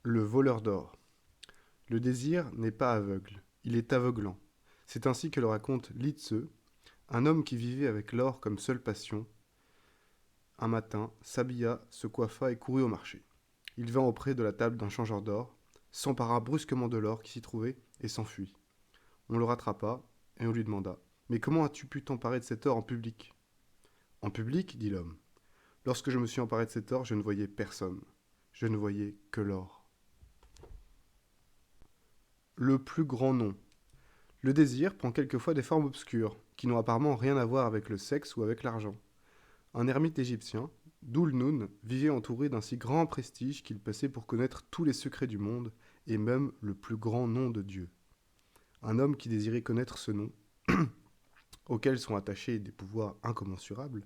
Le voleur d'or. Le désir n'est pas aveugle, il est aveuglant. C'est ainsi que le raconte Li Tzu, un homme qui vivait avec l'or comme seule passion. Un matin, s'habilla, se coiffa et courut au marché. Il vint auprès de la table d'un changeur d'or, s'empara brusquement de l'or qui s'y trouvait et s'enfuit. On le rattrapa et on lui demanda: Mais comment as-tu pu t'emparer de cet or en public? En public, dit l'homme. Lorsque je me suis emparé de cet or, je ne voyais personne. Je ne voyais que l'or. Le plus grand nom. Le désir prend quelquefois des formes obscures, qui n'ont apparemment rien à voir avec le sexe ou avec l'argent. Un ermite égyptien, Dhul-Nun, vivait entouré d'un si grand prestige qu'il passait pour connaître tous les secrets du monde, et même le plus grand nom de Dieu. Un homme qui désirait connaître ce nom, auquel sont attachés des pouvoirs incommensurables,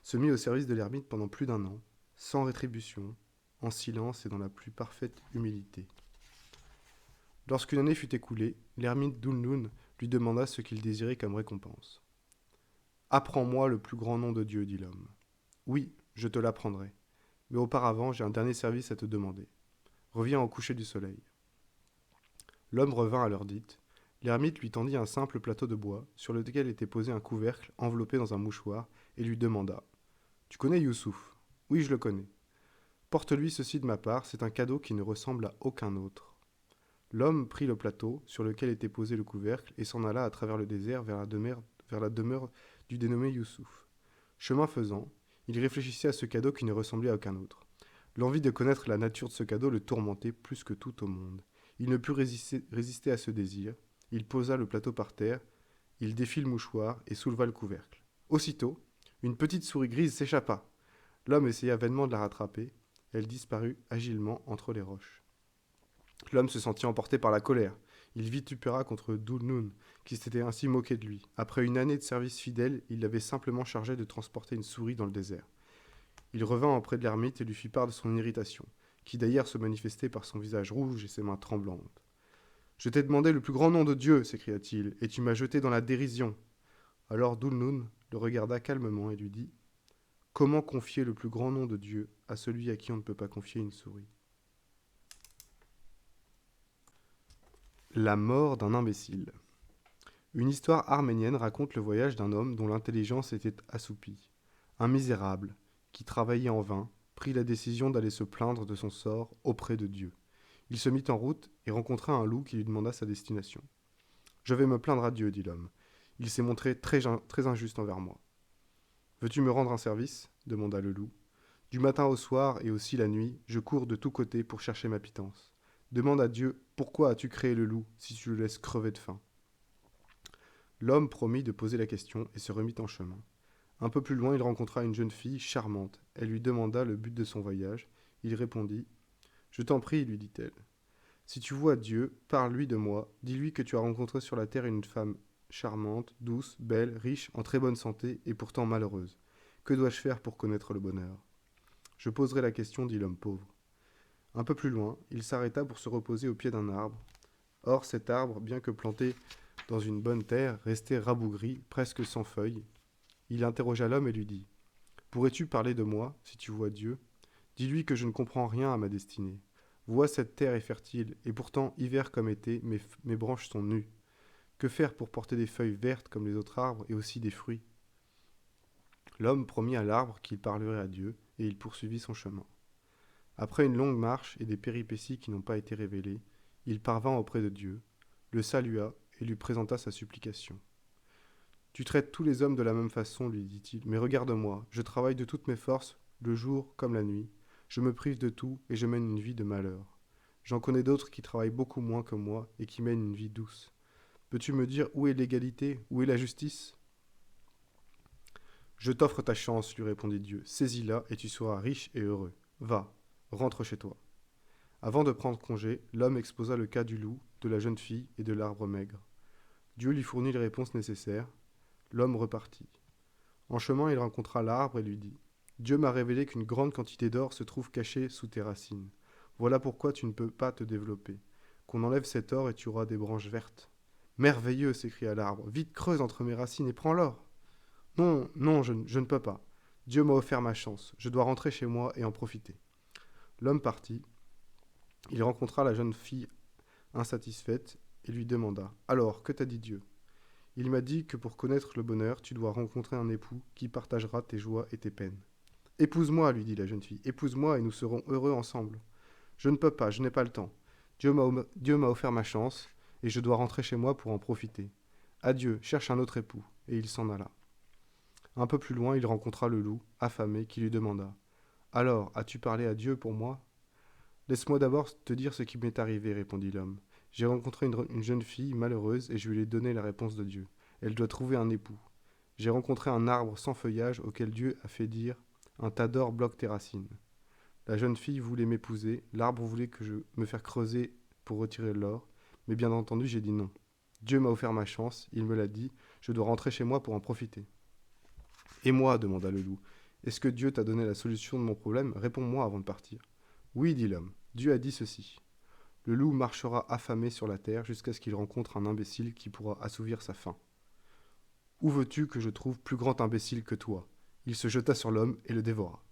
se mit au service de l'ermite pendant plus d'un an, sans rétribution, en silence et dans la plus parfaite humilité. Lorsqu'une année fut écoulée, l'ermite Dhul-Nun lui demanda ce qu'il désirait comme récompense. Apprends-moi le plus grand nom de Dieu, dit l'homme. Oui, je te l'apprendrai. Mais auparavant, j'ai un dernier service à te demander. Reviens au coucher du soleil. L'homme revint à l'heure dite. L'ermite lui tendit un simple plateau de bois, sur lequel était posé un couvercle enveloppé dans un mouchoir, et lui demanda: Tu connais Youssouf? Oui, je le connais. Porte-lui ceci de ma part, c'est un cadeau qui ne ressemble à aucun autre. L'homme prit le plateau, sur lequel était posé le couvercle, et s'en alla à travers le désert vers la demeure du dénommé Youssouf. Chemin faisant, il réfléchissait à ce cadeau qui ne ressemblait à aucun autre. L'envie de connaître la nature de ce cadeau le tourmentait plus que tout au monde. Il ne put résister à ce désir. Il posa le plateau par terre, il défit le mouchoir et souleva le couvercle. Aussitôt, une petite souris grise s'échappa. L'homme essaya vainement de la rattraper. Elle disparut agilement entre les roches. L'homme se sentit emporté par la colère. Il vitupéra contre Dhul-Nun, qui s'était ainsi moqué de lui. Après une année de service fidèle, il l'avait simplement chargé de transporter une souris dans le désert. Il revint auprès de l'ermite et lui fit part de son irritation, qui d'ailleurs se manifestait par son visage rouge et ses mains tremblantes. Je t'ai demandé le plus grand nom de Dieu, s'écria-t-il, et tu m'as jeté dans la dérision. Alors Dhul-Nun le regarda calmement et lui dit: Comment confier le plus grand nom de Dieu à celui à qui on ne peut pas confier une souris? La mort d'un imbécile. Une histoire arménienne raconte le voyage d'un homme dont l'intelligence était assoupie. Un misérable, qui travaillait en vain, prit la décision d'aller se plaindre de son sort auprès de Dieu. Il se mit en route et rencontra un loup qui lui demanda sa destination. Je vais me plaindre à Dieu, dit l'homme. Il s'est montré très injuste envers moi. Veux-tu me rendre un service? Demanda le loup. Du matin au soir et aussi la nuit, je cours de tous côtés pour chercher ma pitance. Demande à Dieu pourquoi as-tu créé le loup si tu le laisses crever de faim? L'homme promit de poser la question et se remit en chemin. Un peu plus loin, il rencontra une jeune fille charmante. Elle lui demanda le but de son voyage. Il répondit: Je t'en prie, lui dit-elle. Si tu vois Dieu, parle-lui de moi. Dis-lui que tu as rencontré sur la terre une femme charmante, douce, belle, riche, en très bonne santé et pourtant malheureuse. Que dois-je faire pour connaître le bonheur? Je poserai la question, dit l'homme pauvre. Un peu plus loin, il s'arrêta pour se reposer au pied d'un arbre. Or, cet arbre, bien que planté dans une bonne terre, restait rabougri, presque sans feuilles. Il interrogea l'homme et lui dit: Pourrais-tu parler de moi, si tu vois Dieu? Dis-lui que je ne comprends rien à ma destinée. Vois, cette terre est fertile, et pourtant, hiver comme été, mes branches sont nues. Que faire pour porter des feuilles vertes comme les autres arbres et aussi des fruits? L'homme promit à l'arbre qu'il parlerait à Dieu, et il poursuivit son chemin. Après une longue marche et des péripéties qui n'ont pas été révélées, il parvint auprès de Dieu, le salua et lui présenta sa supplication. Tu traites tous les hommes de la même façon, lui dit-il, mais regarde-moi, je travaille de toutes mes forces, le jour comme la nuit. Je me prive de tout et je mène une vie de malheur. J'en connais d'autres qui travaillent beaucoup moins que moi et qui mènent une vie douce. Peux-tu me dire où est l'égalité, où est la justice? Je t'offre ta chance, lui répondit Dieu. Saisis-la et tu seras riche et heureux. Va, rentre chez toi. Avant de prendre congé, l'homme exposa le cas du loup, de la jeune fille et de l'arbre maigre. Dieu lui fournit les réponses nécessaires. L'homme repartit. En chemin, il rencontra l'arbre et lui dit: Dieu m'a révélé qu'une grande quantité d'or se trouve cachée sous tes racines. Voilà pourquoi tu ne peux pas te développer. Qu'on enlève cet or et tu auras des branches vertes. Merveilleux, s'écria l'arbre. Vite creuse entre mes racines et prends l'or. Non, non, je ne peux pas. Dieu m'a offert ma chance. Je dois rentrer chez moi et en profiter. L'homme partit. Il rencontra la jeune fille insatisfaite et lui demanda: Alors, que t'a dit Dieu? Il m'a dit que pour connaître le bonheur, tu dois rencontrer un époux qui partagera tes joies et tes peines. Épouse-moi, lui dit la jeune fille, épouse-moi et nous serons heureux ensemble. Je ne peux pas, je n'ai pas le temps. Dieu m'a offert ma chance et je dois rentrer chez moi pour en profiter. Adieu, cherche un autre époux. Et il s'en alla. Un peu plus loin, il rencontra le loup, affamé, qui lui demanda: Alors, as-tu parlé à Dieu pour moi? Laisse-moi d'abord te dire ce qui m'est arrivé, répondit l'homme. J'ai rencontré une jeune fille malheureuse et je lui ai donné la réponse de Dieu. Elle doit trouver un époux. J'ai rencontré un arbre sans feuillage auquel Dieu a fait dire: Un tas d'or bloque tes racines. La jeune fille voulait m'épouser, l'arbre voulait que je me faire creuser pour retirer l'or, mais bien entendu j'ai dit non. Dieu m'a offert ma chance, il me l'a dit, je dois rentrer chez moi pour en profiter. Et moi, demanda le loup, est-ce que Dieu t'a donné la solution de mon problème? Réponds-moi avant de partir. Oui, dit l'homme, Dieu a dit ceci. Le loup marchera affamé sur la terre jusqu'à ce qu'il rencontre un imbécile qui pourra assouvir sa faim. Où veux-tu que je trouve plus grand imbécile que toi? Il se jeta sur l'homme et le dévora.